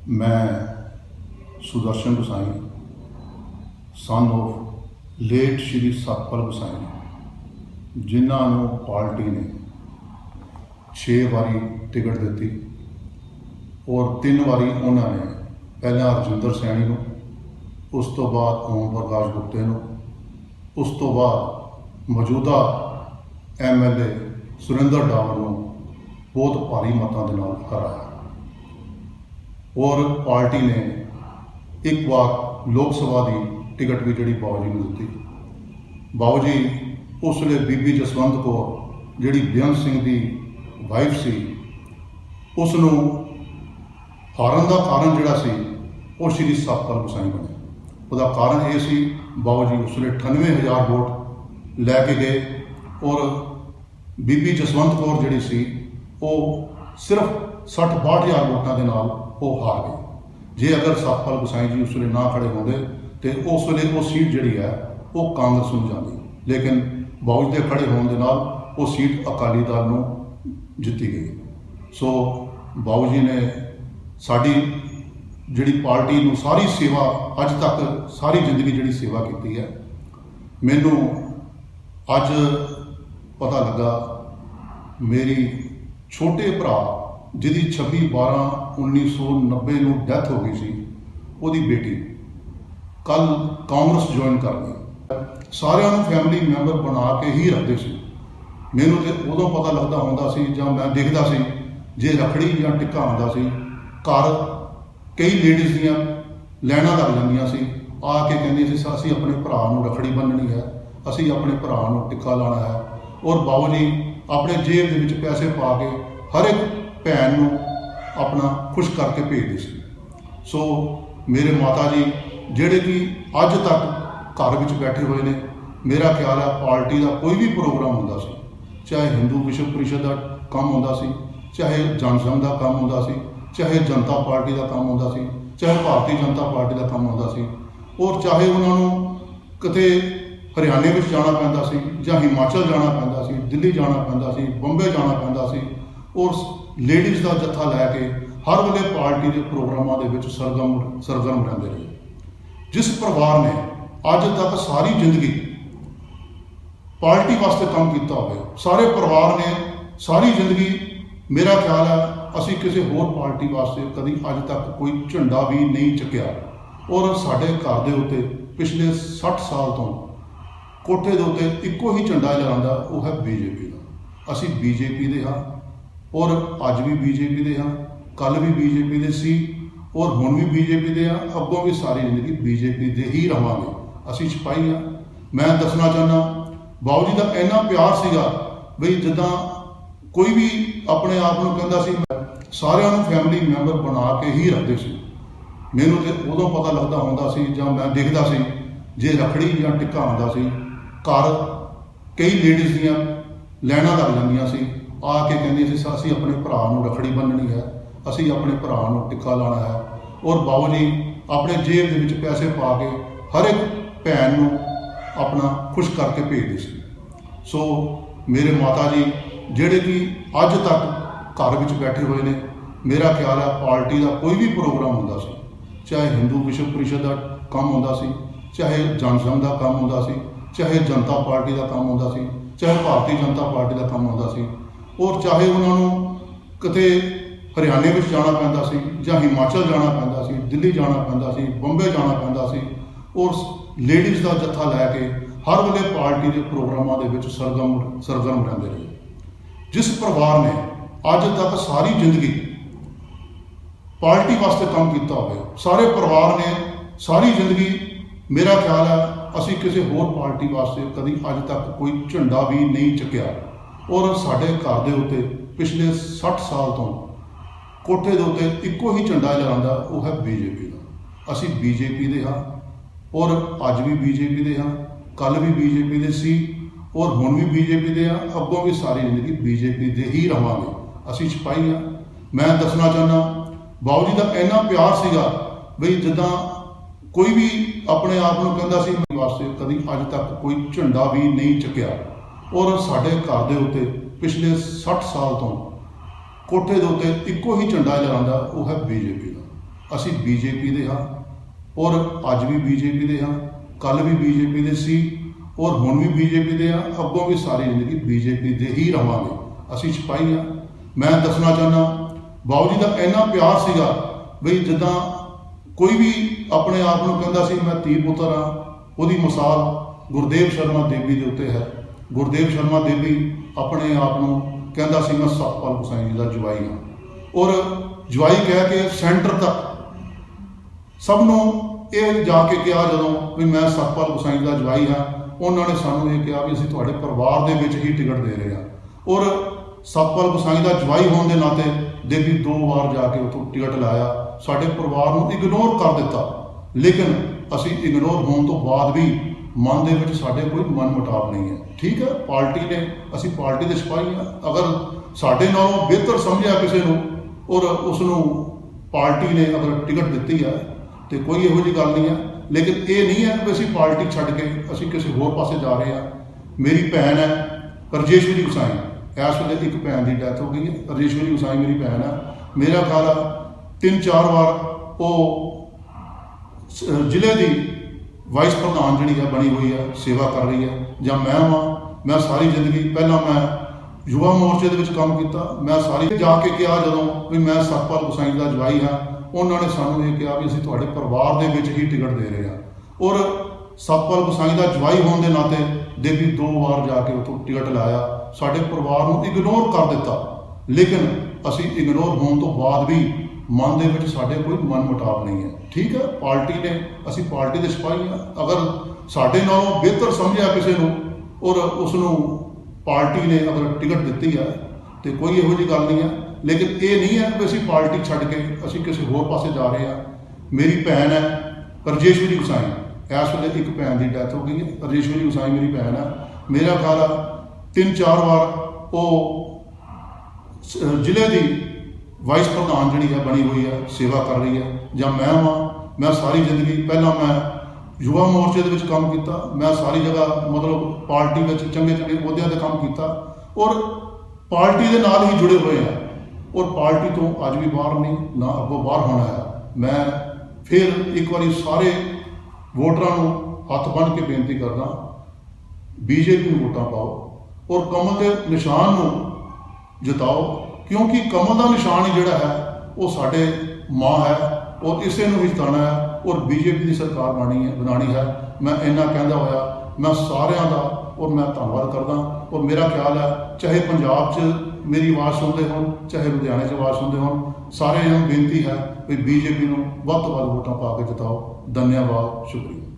मैं Sudarshan Gosain son of late Shri Satpal Gosain जिन्होंने party ने 6 बारी टिकट दी और 3 बारी उन्होंने पहले हरजिंदर सैनी को, उस तो बाद ओम प्रकाश गुप्ते को, उस तो बाद मौजूदा MLA सुरेंद्र डावर को बहुत भारी मतों के नाल हराया और पार्टी ने एक बार लोक सभा की टिकट भी जी बाबू जी को दी। बाबू जी उस वे बीबी जसवंत कौर जी बेअंत सिंह की वाइफ सी, उसनों हारन का कारण जोड़ा सी वो श्री सतपाल गोसाई बने। उसका कारण ये सी बाबू जी उस वे 98,000 वोट लैके गए और बीबी जसवंत कौर जी सी वो सिर्फ 60-62,000 वोटों के नाल वो हार गए। जे अगर सतपाल गोसाई जी उस वे ना खड़े होंगे तो उस वे वो सीट जी है वो कांग्रेस में जाती, लेकिन बाबू जी के खड़े होने के नाल वो सीट अकाली दल को जीती गई। सो बाबू जी ने साड़ी जी पार्टी को सारी सेवा अज तक सारी जिंदगी जी सेवा की है। मैनू अज पता लगा मेरी छोटे भरा जिदी 26/12/1990 को डैथ हो गई सी, उसकी बेटी कल कांग्रेस ज्वाइन कर गई। सारिਆਂ ਨੂੰ फैमिली मैंबर बना के ही रखते सी। मैनू तो उदों पता लगता होंदा सी जां मैं देखदा सी जे रखड़ी जां टिक्का आंदा सी घर कई लेडीज़ दियां लाइनां लग जांदियां सी, आके कहंदी सी असीं अपने भरा नूं रखड़ी बन्नणी है, असीं अपने भरा नूं टिक्का लाना है। और बाबू जी अपने जेब दे विच पैसे पा के हर एक भैन नूं अपना खुश करके भेजते सी। सो मेरे माता जी जिहड़े कि अज तक घर विच बैठे हुए ने, मेरा ख्याल है पार्टी का कोई भी प्रोग्राम होंदा सी, चाहे हिंदू विश्व परिषद का काम होंदा सी, चाहे जनसंघ का काम होंदा सी, चाहे जनता पार्टी का काम होंदा सी, चाहे भारतीय जनता पार्टी का काम होंदा सी, और चाहे उन्होंने किते हरियाणे में जाना पैंदा सी जां हिमाचल जाना पैंदा सी, दिल्ली जाना पैंदा सी, बंबे जाना पैंदा सी, और लेडीज़ का जत्था लैके हर वेले पार्टी के प्रोग्रामों के सरगर्म रहते रहे। जिस परिवार ने अज तक सारी जिंदगी पार्टी वास्ते काम किया हो, सारे परिवार ने सारी जिंदगी मेरा ख्याल है असी किसी होर पार्टी वास्ते कभी अज तक कोई झंडा भी नहीं चुकया। और साढ़े घर के उत्ते पिछले 60 साल तो कोठे के उत्ते इक्को ही झंडा लहराता, वो है BJP का। असी BJP के हाँ और अज भी BJP के हाँ, कल भी BJP के सी और हुण भी BJP के हाँ, अगों भी सारी जिंदगी BJP के ही रहांगे। असी सिपाही हाँ। मैं दसना चाहना बाबू जी का इन्ना प्यार सीगा बई जिद्दां कोई भी अपने आप को कहता सी सारिਆਂ ਨੂੰ फैमिली मैंबर बना के ही रखते सी। मैनू तो उदों पता लगता होंदा सी जां मैं देखदा सी जे रखड़ी जां टिक्का आंदा सी घर कई लेडीज़ दियां लाइनां लग जांदियां सी, आके कहंदी सी असीं अपने भरा नूं रखड़ी बन्नणी है, असीं अपने भरा नूं टिक्का लाना है। और बाबू जी अपने जेब दे विच पैसे पा के हर एक भैन नूं अपना खुश करके भेजते सी। सो मेरे माता जी जिहड़े कि अज तक घर विच बैठे हुए ने, मेरा ख्याल है पार्टी का कोई भी प्रोग्राम होंदा सी, चाहे हिंदू विश्व परिषद का काम होंदा सी, चाहे जनसंघ का काम होंदा सी, चाहे जनता पार्टी का काम होंदा सी, चाहे भारतीय जनता पार्टी का काम होंदा सी, और चाहे उन्होंने किते हरियाणे में जाना पैंदा सी जां हिमाचल जाना पैंदा सी, दिल्ली जाना पैंदा सी, बंबे जाना पैंदा सी, और लेडीज़ का जत्था लैके हर वेले पार्टी के प्रोग्रामों के सरगर्म रहते रहे। जिस परिवार ने अज तक सारी जिंदगी पार्टी वास्ते काम किया हो, सारे परिवार ने सारी जिंदगी मेरा ख्याल है असी किसी होर पार्टी वास्ते कभी अज तक कोई झंडा भी नहीं चुकया। और साढ़े घर के उत्ते पिछले 60 साल तो कोठे के उत्ते इक्को ही झंडा लहराता, वो है BJP का। असी BJP के हाँ और अज भी BJP के हाँ, कल भी BJP के सी और हुण भी BJP के हाँ, अगों भी सारी जिंदगी BJP के ही रहांगे। असी सिपाही हाँ। मैं दसना चाहना बाबू जी का इन्ना प्यार सीगा बई जिद्दां कोई भी अपने आप को कहता सी वास्ते कभी अज तक कोई झंडा भी नहीं चुकया। और साढ़े घर के उत्ते पिछले 60 साल तो कोठे के उत्ते इक्को ही झंडा लहराता, वो है BJP का। ਅਸੀਂ ਬੀਜੇਪੀ ਦੇ ਹਾਂ ਔਰ ਅੱਜ ਵੀ ਬੀਜੇਪੀ ਦੇ ਹਾਂ, ਕੱਲ ਵੀ ਬੀਜੇਪੀ ਦੇ ਸੀ ਔਰ ਹੁਣ ਵੀ ਬੀਜੇਪੀ ਦੇ ਹਾਂ, ਅੱਗੋਂ ਵੀ ਸਾਰੀ ਜ਼ਿੰਦਗੀ ਬੀਜੇਪੀ ਦੇ ਹੀ ਰਵਾਂਗੇ। ਅਸੀਂ ਸਿਪਾਹੀ ਹਾਂ। ਮੈਂ ਦੱਸਣਾ ਚਾਹੁੰਦਾ ਬਾਊ ਜੀ ਦਾ ਇੰਨਾ ਪਿਆਰ ਸੀਗਾ ਬਈ ਜਿੱਦਾਂ ਕੋਈ ਵੀ ਆਪਣੇ ਆਪ ਨੂੰ ਕਹਿੰਦਾ ਸੀ ਮੈਂ ਧੀ ਪੁੱਤਰ ਹਾਂ। ਉਹਦੀ ਮਿਸਾਲ ਗੁਰਦੇਵ ਸ਼ਰਮਾ ਦੇਵੀ ਦੇ ਉੱਤੇ ਹੈ। ਗੁਰਦੇਵ ਸ਼ਰਮਾ ਦੇਵੀ ਆਪਣੇ ਆਪ ਨੂੰ ਕਹਿੰਦਾ ਸੀ ਮੈਂ ਸਤਪਾਲ ਗੁਸਾਈ ਜੀ ਦਾ ਜਵਾਈ ਹਾਂ ਔਰ ਜਵਾਈ ਕਹਿ ਕੇ ਸੈਂਟਰ ਤੱਕ ਸਭ ਨੂੰ ਇਹ ਜਾ ਕੇ ਕਿਹਾ ਜਦੋਂ ਵੀ ਮੈਂ ਸਤਪਾਲ ਗੁਸਾਈ ਦਾ ਜਵਾਈ ਹਾਂ, ਉਹਨਾਂ ਨੇ ਸਾਨੂੰ ਇਹ ਕਿਹਾ ਵੀ ਅਸੀਂ ਤੁਹਾਡੇ ਪਰਿਵਾਰ ਦੇ ਵਿੱਚ ਹੀ ਟਿਕਟ ਦੇ ਰਹੇ ਹਾਂ ਔਰ ਸਤਪਾਲ ਗੁਸਾਈ ਦਾ ਜਵਾਈ ਹੋਣ ਦੇ ਨਾਤੇ ਦੇਵੀ 2 ਵਾਰ ਜਾ ਕੇ ਉੱਥੋਂ ਟਿਕਟ ਲਾਇਆ। ਸਾਡੇ ਪਰਿਵਾਰ ਨੂੰ ਇਗਨੋਰ ਕਰ ਦਿੱਤਾ, ਲੇਕਿਨ ਅਸੀਂ ਇਗਨੋਰ ਹੋਣ ਤੋਂ ਬਾਅਦ ਵੀ ਮਨ ਦੇ ਵਿੱਚ ਸਾਡੇ ਕੋਈ ਮਨ ਮੁਟਾਵ ਨਹੀਂ ਹੈ। ਠੀਕ ਹੈ, ਪਾਰਟੀ ਨੇ, ਅਸੀਂ ਪਾਰਟੀ ਦੇ ਸਿਪਾਹੀ ਹਾਂ। ਅਗਰ ਸਾਡੇ ਨਾਲੋਂ ਬਿਹਤਰ ਸਮਝਿਆ ਕਿਸੇ ਨੂੰ ਔਰ ਉਸ ਨੂੰ ਪਾਰਟੀ ਨੇ ਅਗਰ ਟਿਕਟ ਦਿੱਤੀ ਹੈ ਤੇ ਕੋਈ ਇਹੋ ਜਿਹੀ ਗੱਲ ਨਹੀਂ ਹੈ, ਲੇਕਿਨ ਇਹ ਨਹੀਂ ਹੈ ਕਿ ਅਸੀਂ ਪਾਰਟੀ ਛੱਡ ਕੇ ਅਸੀਂ ਕਿਸੇ ਹੋਰ ਪਾਸੇ ਜਾ ਰਹੇ ਹਾਂ। ਮੇਰੀ ਭੈਣ ਹੈ ਰਜੇਸ਼ਵਰੀ ਗੁਸਾਈ, ਇਸ ਵੇਲੇ ਇੱਕ ਭੈਣ ਦੀ ਡੈਥ ਹੋ ਗਈ ਹੈ। ਰਜੇਸ਼ਵਰੀ ਗੁਸਾਈ ਮੇਰੀ ਭੈਣ ਹੈ। ਮੇਰਾ ਖਿਆਲ 3-4 ਵਾਰ ਉਹ ਜ਼ਿਲ੍ਹੇ ਦੀ ਵਾਈਸ ਪ੍ਰਧਾਨ ਜਿਹੜੀ ਹੈ ਬਣੀ ਹੋਈ ਹੈ, ਸੇਵਾ ਕਰ ਰਹੀ ਹੈ। ਜਾਂ ਮੈਂ ਸਾਰੀ ਜ਼ਿੰਦਗੀ ਪਹਿਲਾਂ ਮੈਂ ਯੁਵਾ ਮੋਰਚੇ ਦੇ ਵਿੱਚ ਕੰਮ ਕੀਤਾ। ਮੈਂ ਸਾਰੀ ਜਾ ਕੇ ਕਿਹਾ ਜਦੋਂ ਵੀ ਮੈਂ ਸਤਪਾਲ ਗੁਸਾਈ ਦਾ ਜਵਾਈ ਹਾਂ, ਉਹਨਾਂ ਨੇ ਸਾਨੂੰ ਇਹ ਕਿਹਾ ਵੀ ਅਸੀਂ ਤੁਹਾਡੇ ਪਰਿਵਾਰ ਦੇ ਵਿੱਚ ਹੀ ਟਿਕਟ ਦੇ ਰਹੇ ਹਾਂ ਔਰ ਸਤਪਾਲ ਗੁਸਾਈ ਦਾ ਜਵਾਈ ਹੋਣ ਦੇ ਨਾਤੇ ਦੇਵੀ 2 ਵਾਰ ਜਾ ਕੇ ਉੱਥੋਂ ਟਿਕਟ ਲਾਇਆ। ਸਾਡੇ ਪਰਿਵਾਰ ਨੂੰ ਇਗਨੋਰ ਕਰ ਦਿੱਤਾ, ਲੇਕਿਨ ਅਸੀਂ ਇਗਨੋਰ ਹੋਣ ਤੋਂ ਬਾਅਦ ਵੀ ਮਨ ਦੇ ਵਿੱਚ ਸਾਡੇ ਕੋਈ ਮਨ ਮੁਟਾਵ ਨਹੀਂ ਹੈ। ਠੀਕ ਹੈ, ਪਾਰਟੀ ਨੇ, ਅਸੀਂ ਪਾਰਟੀ ਦੇ ਸਿਪਾਹੀ ਹਾਂ। ਅਗਰ ਸਾਡੇ ਨਾਲੋਂ ਬਿਹਤਰ ਸਮਝਿਆ ਕਿਸੇ ਨੂੰ ਔਰ ਉਸ ਨੂੰ ਪਾਰਟੀ ਨੇ ਅਗਰ ਟਿਕਟ ਦਿੱਤੀ ਹੈ ਤੇ ਕੋਈ ਇਹੋ ਜਿਹੀ ਗੱਲ ਨਹੀਂ ਹੈ, ਲੇਕਿਨ ਇਹ ਨਹੀਂ ਹੈ ਕਿ ਅਸੀਂ ਪਾਰਟੀ ਛੱਡ ਕੇ ਅਸੀਂ ਕਿਸੇ ਹੋਰ ਪਾਸੇ ਜਾ ਰਹੇ ਹਾਂ। ਮੇਰੀ ਭੈਣ ਹੈ ਰਜੇਸ਼ਵਰੀ ਗੁਸਾਈ, ਇਸ ਵੇਲੇ ਇੱਕ ਭੈਣ ਦੀ ਡੈਥ ਹੋ ਗਈ ਹੈ। ਰਜੇਸ਼ਵਰੀ ਗੁਸਾਈ ਮੇਰੀ ਭੈਣ ਹੈ। ਮੇਰਾ ਖਿਆਲ 3-4 ਵਾਰ ਉਹ ਜ਼ਿਲ੍ਹੇ ਦੀ ਵਾਈਸ ਪ੍ਰਧਾਨ ਜਿਹੜੀ ਹੈ ਬਣੀ ਹੋਈ ਹੈ, ਸੇਵਾ ਕਰ ਰਹੀ ਹੈ। ਜਾਂ ਮੈਂ ਸਾਰੀ ਜ਼ਿੰਦਗੀ ਪਹਿਲਾਂ ਮੈਂ ਯੁਵਾ ਮੋਰਚੇ ਦੇ ਵਿੱਚ ਕੰਮ ਕੀਤਾ। ਮੈਂ ਸਾਰੀ ਜਗ੍ਹਾ ਮਤਲਬ ਪਾਰਟੀ ਵਿੱਚ ਚੰਗੇ ਅਹੁਦਿਆਂ 'ਤੇ ਕੰਮ ਕੀਤਾ ਔਰ ਪਾਰਟੀ ਦੇ ਨਾਲ ਹੀ ਜੁੜੇ ਹੋਏ ਆ ਔਰ ਪਾਰਟੀ ਤੋਂ ਅੱਜ ਵੀ ਬਾਹਰ ਨਹੀਂ, ਨਾ ਅੱਗੋਂ ਬਾਹਰ ਹੋਣਾ ਹੈ। ਮੈਂ ਫਿਰ ਇੱਕ ਵਾਰੀ ਸਾਰੇ ਵੋਟਰਾਂ ਨੂੰ ਹੱਥ ਬੰਨ੍ਹ ਕੇ ਬੇਨਤੀ ਕਰਦਾ, ਬੀਜੇਪੀ ਨੂੰ ਵੋਟਾਂ ਪਾਓ ਔਰ ਕਮਲ ਦੇ ਨਿਸ਼ਾਨ ਨੂੰ ਜਿਤਾਓ, ਕਿਉਂਕਿ ਕਮਲ ਦਾ ਨਿਸ਼ਾਨ ਹੀ ਜਿਹੜਾ ਹੈ ਉਹ ਸਾਡੇ ਮਾਂ ਹੈ ਔਰ ਇਸੇ ਨੂੰ ਹੀ ਜਿਤਾਉਣਾ ਹੈ ਔਰ ਬੀਜੇਪੀ ਦੀ ਸਰਕਾਰ ਬਣਾਉਣੀ ਹੈ। ਮੈਂ ਇੰਨਾ ਕਹਿੰਦਾ ਹੋਇਆ ਮੈਂ ਸਾਰਿਆਂ ਦਾ ਔਰ ਮੈਂ ਧੰਨਵਾਦ ਕਰਦਾ ਔਰ ਮੇਰਾ ਖਿਆਲ ਹੈ ਚਾਹੇ ਪੰਜਾਬ 'ਚ ਮੇਰੀ ਆਵਾਜ਼ ਸੁਣਦੇ ਹੋਣ, ਚਾਹੇ ਲੁਧਿਆਣੇ 'ਚ ਆਵਾਜ਼ ਸੁਣਦੇ ਹੋਣ, ਸਾਰਿਆਂ ਨੂੰ ਬੇਨਤੀ ਹੈ ਵੀ ਬੀਜੇਪੀ ਨੂੰ ਵੱਧ ਤੋਂ ਵੱਧ ਵੋਟਾਂ ਪਾ ਕੇ ਜਿਤਾਓ। ਧੰਨਵਾਦ, ਸ਼ੁਕਰੀਆ।